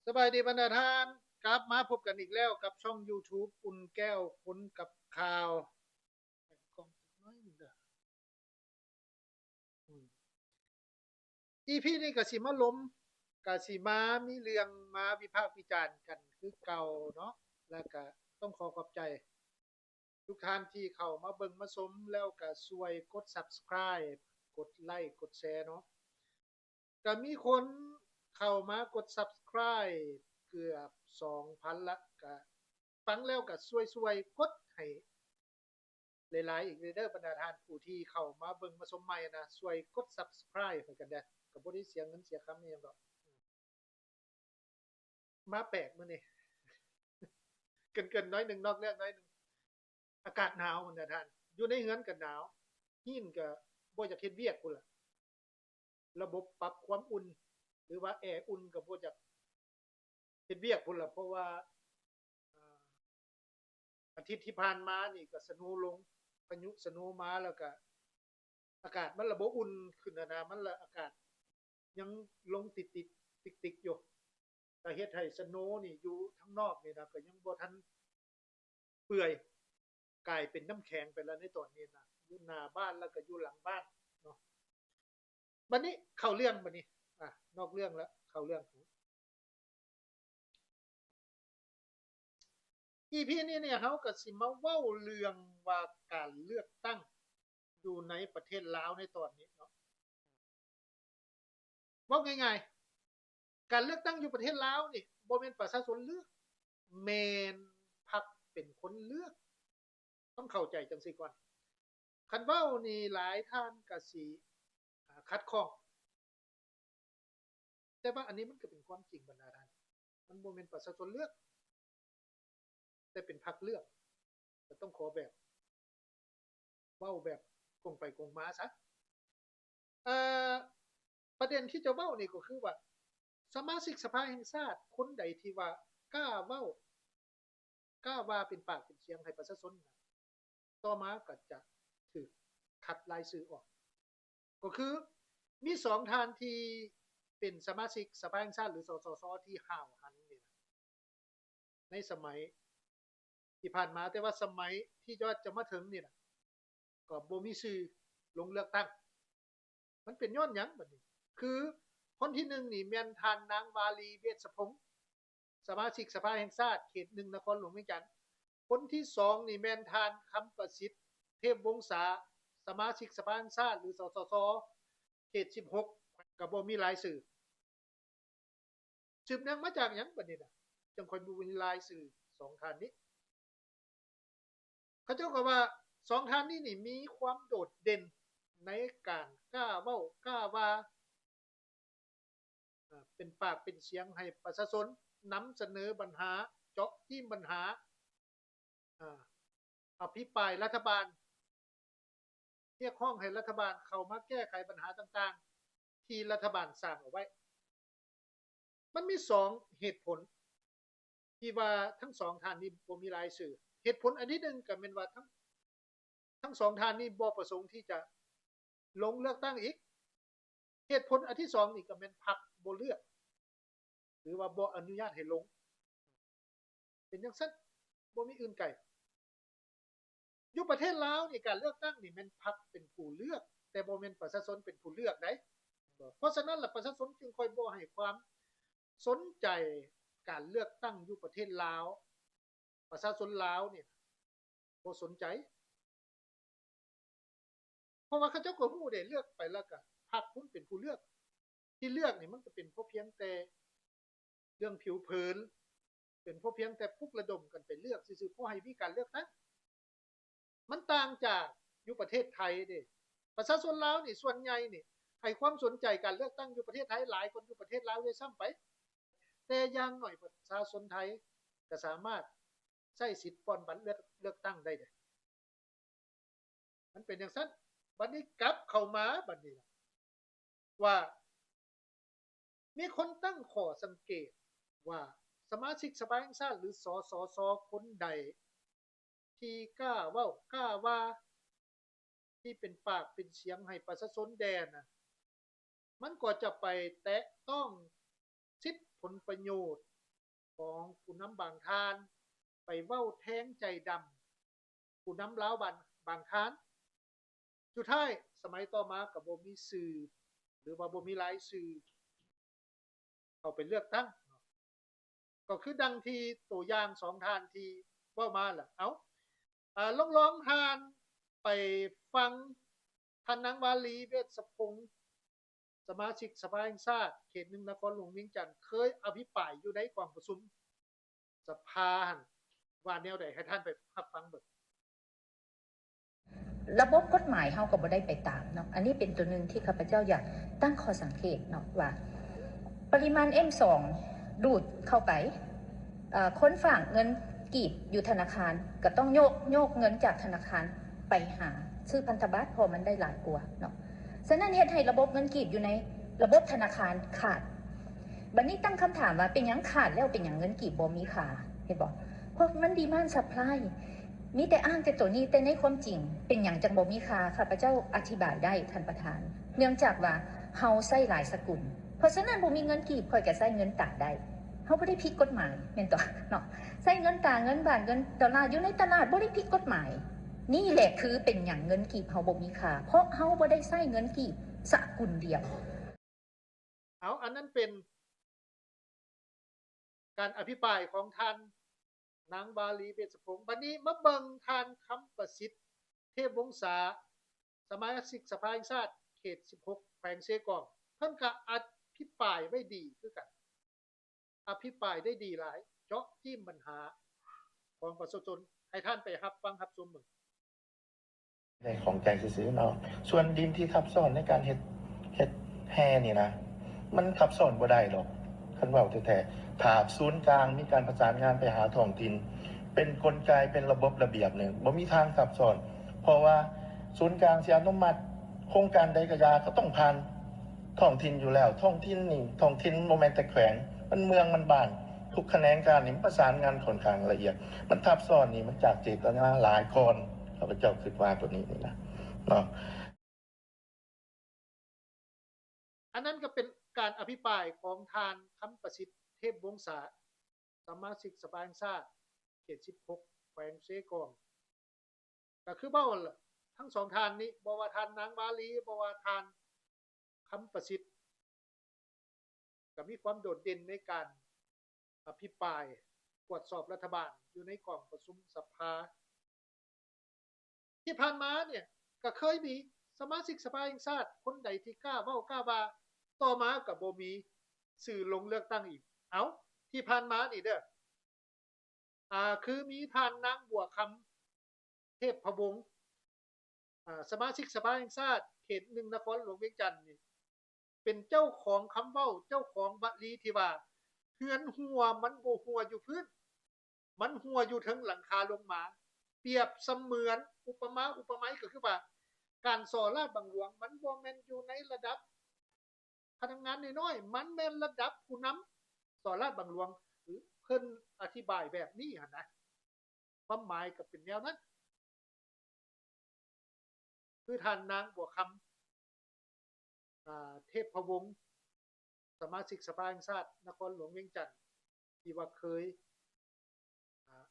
สบายดีบรรดาท่านกลับมาพบกันอีกแล้วกับช่อง YouTube อุ่นแก้วคนกับข่าวกล้องน้อยหนึ่งเด้ออีพีนี้ก็สิมาล้มก็สิมามีเรื่องมาวิพากษ์วิจารณ์กันคือเก่าเนาะแล้วก็ต้องขอขอบใจทุกท่านที่เข้ามาเบิ่งมาชมแล้วก็ช่วยกด Subscribe กดไลค์กดแชร์เนาะก็มีคนเข้ามากด Subscribe เกือบ2,000ละก็ฟังแล้วก็ช่วยๆกดให้หลายๆอีกเด้อบรรดาท่านผู้ที่เข้ามาเบิ่งมาชมใหม่นะช่วยกด Subscribe ให้กันเด้อก็บ่ได้เสียเงินเสียคำอีหยังดอกมาแปลกมื้อนี้เกินๆน้อยหนึงนอกเรื่องน้อยหนึงอากาศหนาวบรรดาท่านอยู่ในเรือนก็หนาวฮี้นก็บ่อยากเฮ็ดเวียกพุ่นล่ะระบบปรับความอุ่นหรือว่าแอร์อุ่นก็บ่อยากเฮ็ดเวียกพุ่นล่ะเพราะว่าอ่าอาทิตย์ที่ผ่านมานี่ก็สโนว์ลงพายุสโนว์มาแล้วก็อากาศมันละบ่อุ่นขึ้นนะมันละอากาศยังลงติดๆอยู่ก็เฮ็ดให้สโนว์นี่อยู่ข้างนอกนี่นะก็ยังบ่ทันเปื่อยกลายเป็นน้ำแข็งไปแล้วในตอนนี้นะอยู่หน้าบ้านแล้วก็อยู่หลังบ้านเนาะบัดนี้เข้าเรื่องบัดนี้นอกเรื่องแล้วเข้าเรื่อง EP นี้เนี่ยเขาก็สิมาเว้าเรื่องว่าการเลือกตั้งอยู่ในประเทศลาวในตอนนี้เนาะเว้าง่ายๆการเลือกตั้งอยู่ประเทศลาวนี่บ่แม่นประชาชนเลือกแม่นพรรคเป็นคนเลือกต้องเข้าใจจังซี่ก่อนคันเว้านี่หลายท่านก็สิขัดข้องแต่ว่าอันนี้มันก็เป็นความจริงบรรดาท่านมันบ่แม่นประชาชนเลือกแต่เป็นพรรคเลือกก็ต้องขอแบบเว้าแบบกงไปกงมาซะเอ่อประเด็นที่จะเว้านี่ก็คือว่าสมาชิกสภาแห่งชาติคนใดที่ว่ากล้าเว้ากล้าว่าเป็นปากเป็นเสียงให้ประชาชนต่อมาก็จะถูกคัดรายชื่อออกก็คือมีสองท่านที่เป็นสมาชิกสภาแห่งชาติหรือสสสที่ห่าวหันนี่ในสมัยที่ผ่านมาแต่ว่าสมัยที่จะมาถึงนี่นะก็บ่มีชื่อลงเลือกตั้งมันเป็นย้อนหยังบัดนี้คือคนที่1นี่แม่นท่านนางวาลีเวชพงศ์สมาชิกสภาแห่งชาติเขต1นครหลวงเวียงจันทน์คนที่2นี่แม่นท่านคำประสิทธิ์เทพวงศาสมาชิกสภาแห่งชาติหรือสสสเขต16ก็บ่มีรายชื่อสืบเนื่องมาจากหยังบัดนี้น่ะจังค่อยบ่มีรายชื่อ2ท่านนี้เขาเจ้าก็ว่า2ท่านนี้นี่มีความโดดเด่นในการกล้าเว้ากล้าว่าเป็นปากเป็นเสียงให้ประชาชนนำเสนอปัญหาเจาะที่ปัญหาอภิปรายรัฐบาลเรียกร้องให้รัฐบาลเข้ามาแก้ไขปัญหาต่างๆที่รัฐบาลสร้างเอาไว้มันมี2เหตุผลที่ว่าทั้ง2ท่านนี้บ่มีรายชื่อเหตุผลอันที่1ก็แม่นว่าทั้ง2ท่านนี้บ่ประสงค์ที่จะลงเลือกตั้งอีกเหตุผลอันที่2นี่ก็แม่นพรรคบ่เลือกหรือว่าบ่อนุญาตให้ลงเป็นจังซั่นบ่มีอื่นไกลอยู่ประเทศลาวนี่การเลือกตั้งนี่แม่นพรรคเป็นผู้เลือกแต่บ่แม่นประชาชนเป็นผู้เลือกได้เพราะฉะนั้นล่ะประชาชนจึงค่อยบ่ให้ความสนใจการเลือกตั้งอยู่ประเทศลาวประชาชนลาวเนี่ยบ่สนใจเพราะว่าเขาเจ้าก็ฮู้ได้เลือกไปแล้วก็พรรคคุณเป็นผู้เลือกที่เลือกนี่มันก็เป็นเพราะเพียงแต่เรื่องผิวเผินเป็นเพราะเพียงแต่ปลุกระดมกันไปเลือกซื่อๆเพราะให้มีการเลือกตั้งมันต่างจากอยู่ประเทศไทยเด้ประชาชนลาวนี่ส่วนใหญ่นี่ให้ความสนใจการเลือกตั้งอยู่ประเทศไทยหลายคนอยู่ประเทศลาวด้วยซ้ำไปแต่อย่างหน่อยประชาชนไทยก็สามารถใช้สิทธิ์ป้อนบัตรเลือกตั้งได้เด้มันเป็นอย่างนั้นบัดนี้กลับเข้ามาบัดนี้ว่ามีคนตั้งข้อสังเกตว่าสมาชิกสภาแห่งชาติหรือสสสคนใดที่กล้าเว้ากล้าว่าที่เป็นปากเป็นเสียงให้ประชาชนแดนมันก็จะไปแตะต้องสิทธิผ ผลประโยชน์ของผู้นำบางท่านไปเว้าแท้งใจดำผู้นำล้าวบางท่านสุดท้ายสมัยต่อมากับบ่มีสื่อหรือว่าบ่มีรายสื่อเข้าไปเลือกตั้งก็คือดังที่ตัวอย่างสองท่านที่เว้ามาล่ะลองทานไปฟังท่านนางวาลีเวชสพงศ์สมาชิกสภาแห่งชาติเขต1นครหลวงเวียงจันทน์เคยอภิปรายอยู่ในกองประชุมสภาว่าแนวใดให้ท่านไปรับฟังเบิ่งระบบกฎหมายเฮาก็บ่ได้ไปตามเนาะอันนี้เป็นตัวนึงที่ข้าพเจ้าอยากตั้งข้อสังเกตเนาะว่าปริมาณ M2 ดูดเข้าไปคนฝากเงินกีบอยู่ธนาคารก็ต้องโยกเงินจากธนาคารไปหาซื้อพันธบัตรพอมันได้หลายกว่าเนาะฉะนั้นเฮ็ดให้ระบบเงินกีบอยู่ในระบบธนาคารขาดบัดนี้ตั้งคำถามว่าเป็นหยังขาดแล้วเป็นหยังเงินกีบบ่มีค่าเห็นบ่เพราะมันดีมานด์ซัพพลายมีแต่อ้างแต่ตัวนี้แต่ในความจริงเป็นหยังจังบ่มีค่าข้าพเจ้าอธิบายได้ท่านประธานเนื่องจากว่าเฮาใช้หลายสกุลเพราะฉะนั้นบ่มีเงินกีบค่อยก็ใช้เงินต่างได้เฮาบ่ได้ผิดกฎหมายแม่นต่อเนาะใช้เงินต่างเงินบาทเงินดอลลาร์อยู่ในตลาดบ่ได้ผิดกฎหมายนี่แหละคือเป็นหยังเงินกีบเฮาบ่มีค่าเพราะเฮาบ่ได้ใช้เงินกีบสกุลเดียวอันนั้นเป็นการอภิปรายของท่านนางบาลีเวชสพงศ์บัดนี้มาเบิ่งท่านคำประสิทธิ์เทพวงศาสมาชิกสภาแห่งชาติเขต16แขวงเซกองเพิ่นก็อภิปรายไว้ดีคือกันอภิปรายได้ดีหลายเจาะจิ้มปัญหาของประชาชนให้ท่านไปรับฟังรับชมเบิ่งในของใจซื้อเนาะส่วนดินที่ทับซ้อนในการเฮ็ดแห่นี่นะมันทับซ้อนบ่ได้หรอกคันเว้าแท้ๆถ้าศูนย์กลางมีการประสานงานไปหาท้องถิ่นเป็นกลไกเป็นระบบระเบียบนึงบ่มีทางทับซ้อนเพราะว่าศูนย์กลางสิอนุมัติโครงการใดก็ก็ต้องผ่านท้องถิ่นอยู่แล้วท้องถิ่นบ่แม่นแต่แขวงมันเมืองมันบ้านทุกแขนงการนี่ประสานงานค่อนข้างละเอียดมันทับซ้อนนี่มันจากเจตนาหลายคนข้าพเจ้าคิดว่าตัวนี้นี่นะเนาะอันนั้นก็เป็นการอภิปรายของทานคำประสิทธิ์เทพวงศาสมาชิกสภาแห่งชาติเขต16แขวงเซกองก็คือเว้าทั้งสองทานนี้บ่ว่าทานนางบาลีบ่ว่าทานคำประสิทธิ์ก็มีความโดดเด่นในการอภิปรายตรวจสอบรัฐบาลอยู่ในกองประชุมสภาที่ผ่านมาเนี่ยก็เคยมีสมาชิกสภาแห่งชาติคนใดที่กล้าเว้ากล้าว่าต่อมาก็บ่มีสื่อลงเลือกตั้งอีกที่ผ่านมานี่เด้อคือมีท่านนางบัวคำเทพพวงศ์สมาชิกสภาแห่งชาติเขต1นครหลวงเวียงจันทน์นี่เป็นเจ้าของคำเว้าเจ้าของวลีที่ว่าเฮือนหัวมันบ่หัวอยู่พื้นมันหัวอยู่ถึงหลังคาลงมาเปรียบเสมือนอุปมาอุปไมยก็คือว่าการสอราชบังหลวงมันบ่แม่นอยู่ในระดับพนักงานน้อยๆมันแม่นระดับผู้นำสอราชบังหลวงหรือเพิ่นอธิบายแบบนี้หั่นนะความหมายก็เป็นแนวนั้นคือท่านนางบัวคำเทพพวงศ์สมาชิกสภาแห่งชาตินครหลวงเวียงจันทน์ที่ว่าเคย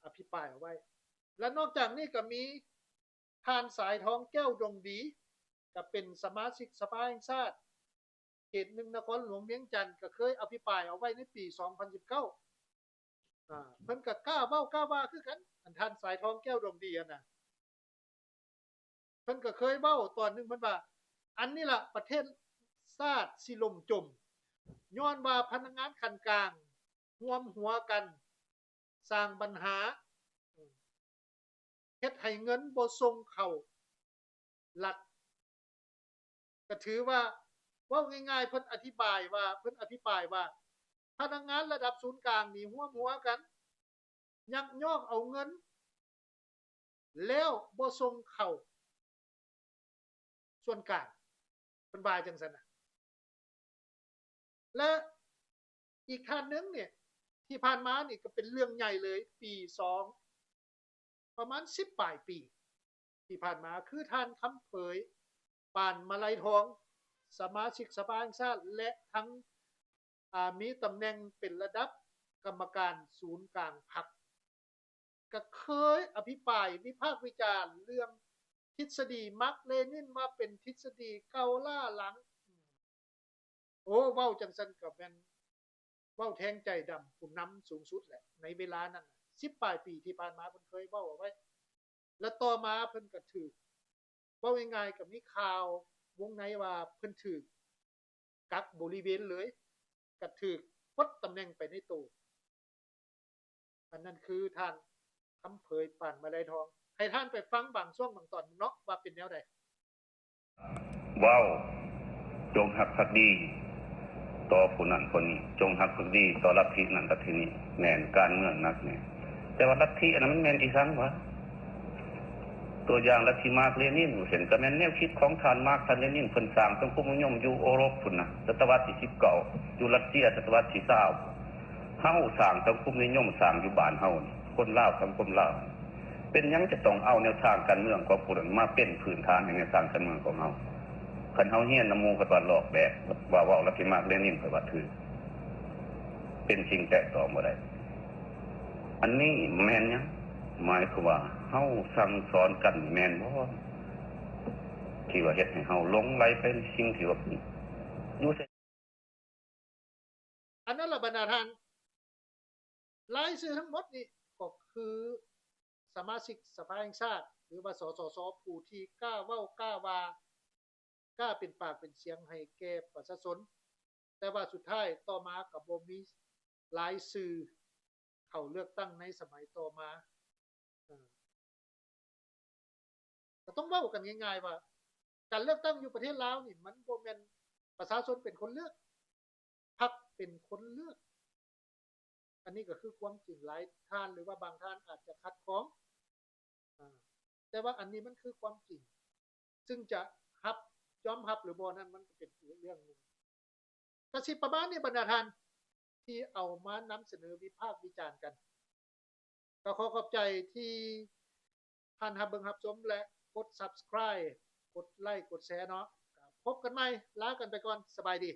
อภิปรายเอาไว้และนอกจากนี้ก็มีท่านสายทองแก้วดงดีก็เป็นสมาชิกสภาแห่งชาติเขต1นครหลวงเวียงจันทน์ก็เคยอภิปรายเอาไว้ในปี2019เพิ่นก็กล้าเว้ากล้าว่าคือกันท่านสายทองแก้วดงดีน่ะเพิ่นก็เคยเว้าตอนนึงเพิ่นว่าอันนี้ล่ะประเทศชาติสิล่มจมย้อนว่าพนักงานขั้นกลางร่วมหัวกันสร้างปัญหาเฮ็ดให้เงินบ่ส่งเข้ารัฐก็ถือว่าเว้าง่ายๆเพิ่นอธิบายว่าเพิ่นอภิปรายว่าพนักงานระดับศูนย์กลางนี่ร่วมหัวกันยักยอกเอาเงินแล้วบ่ส่งเข้าส่วนกลางเพิ่นว่าจังซั่นน่ะและอีกท่านนึงเนี่ยที่ผ่านมานี่ก็เป็นเรื่องใหญ่เลยปี2ประมาณ10ปลายปีที่ผ่านมาคือท่านคำเผยปานมาลัยทองสมาชิกสภาแห่งชาติและทั้ง มีตำแหน่งเป็นระดับกรรมการศูนย์กลางพรรคก็เคยอภิปรายวิพากษ์วิจารณ์เรื่องทฤษฎีมาร์กเลนินมาเป็นทฤษฎีเกาล่าหลังโอ้เว้าจังซั่นก็แม่นเว้าแทงใจดำผู้นำสูงสุดแหละในเวลานั้น10ปลายปีที่ผ่านมาเพิ่นเคยเว้าเอาไว้แล้วต่อมาเพิ่นก็ถูกเว้าง่ายๆก็มีข่าววงในว่าเพิ่นถูกกักบริเวณเลยก็ถูกปลดตำแหน่งไปในตัวอันนั้นคือท่านคำเผยปานมาลัยทองให้ท่านไปฟังบางช่วงบางตอนเนาะว่าเป็นแนวใดว้าวจงหักภักดีต่อผู้นั้นคนนี้จงหักภักดีต่อลัทธินั้นลัทธินี้แม่นการเมืองนักเนี่ยแต่ว่าลัทธิอันนั้นมันแม่นอีสังวะตัวอย่างลัทธิมาร์กเลนินเห็นก็แม่นแนวคิดของท่านมาร์กท่านเลนินเพิ่นสร้างสังคมนิยมอยู่โอรปพุ่นน่ะศตวรรษที่19อยู่รัสเซียศตวรรษที่20เฮาสร้างสังคมนิยมสร้างอยู่บ้านเฮาคนลาวสังคมลาวเป็นหยังจะต้องเอาแนวทางการเมืองของผู้นั้นมาเป็นพื้นฐานในแนวทางการเมืองของเฮาคันเฮาเฮียนนำหมู่ก็ว่าหลอกแบกว่าลัทธิมาร์กเลนินก็ว่าถือเป็นสิ่งแตกต่อบ่ได้อันนี้แม่นหยังหมายความว่าเฮาสั่งสอนกันแม่นบ่ที่ว่าเฮ็ดให้เฮาหลงไหลเป็นสิ่งที่ว่าอยู่อันนั้นล่ะบรรดาท่านรายชื่อทั้งหมดนี่ก็คือสมาชิกสภาแห่งชาติหรือว่าสสสผู้ที่กล้าเว้ากล้าว่ากล้าเป็นปากเป็นเสียงให้แก่ประชาชนแต่ว่าสุดท้ายต่อมาก็บ่มีรายชื่อเข้าเลือกตั้งในสมัยต่อมาก็ต้องเว้ากันง่ายๆว่าการเลือกตั้งอยู่ประเทศลาวนี่มันบ่แม่นประชาชนเป็นคนเลือกพรรคเป็นคนเลือกอันนี้ก็คือความจริงหลายท่านหรือว่าบางท่านอาจจะคัดค้องแต่ว่าอันนี้มันคือความจริงซึ่งจะยอมรับหรือบ่นั้นมันก็เป็นเรื่องนึงก็สิประมาณนี้บรรดาท่านที่เอามานำเสนอวิพากษ์วิจารณ์กันก็ขอขอบใจที่ท่านรับเบิ่งรับชมและกด Subscribe กดไลค์กดแชร์เนาะพบกันใหม่ลากันไปก่อนสบายดี